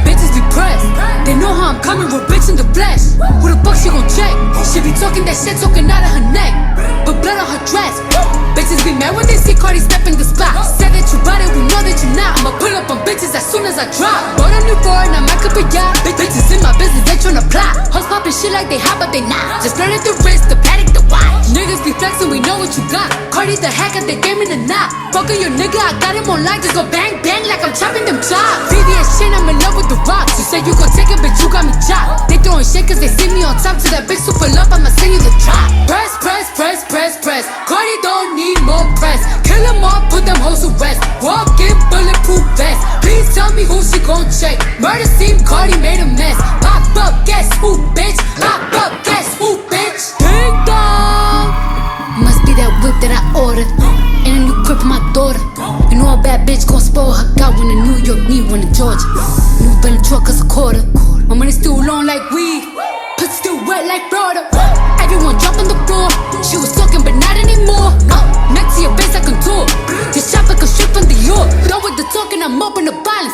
Bitches be pressed. They know how I'm coming, real bitch in the flesh. Who the fuck she gon' check? She be talking that shit, talking out of her neck, but blood on her dress. Bitches be mad when they see Cardi step in the spot. Said that you bought it, we know that you not. I'ma pull up on bitches as soon as I drop. Bought a new foreign, I'm back up a yacht. Bitches in my business, they tryna plot. Hoes poppin' shit like they hot, but they not. Just learn at the wrist, the paddock, the watch. Niggas be flexin', we know what you got. Cardi the hack at the game in the knot. Fuckin' your nigga, I got him online. Just go bang, bang like I'm chopping them chops. VVS shit, I'm in love with the rocks. You said you gon' take it, bitch, you got me chopped. They throwin' shit cause they see me on top. To that bitch super love, I'ma send you the drop. Press, press, press, press, press. Cardi don't need more press. Kill them all, put them hoes to rest. Walk in bulletproof vest. Please tell me who she gon' check. Murder scene, Cardi made a mess. Pop up, guess who, bitch? Pop up, guess who, bitch? Ding dong. Must be that whip that I ordered. And a new crib for my daughter. You know a bad bitch gon' spoil her. Got one in New York, need one in Georgia. New Bentley truck is a quarter. My money still long like weed. Pussy still wet like Florida. Everyone drop on the floor. She was talking but not anymore. Next to your face I contour. Just shop like a strip from the York. Done with the talking, I'm open to violence.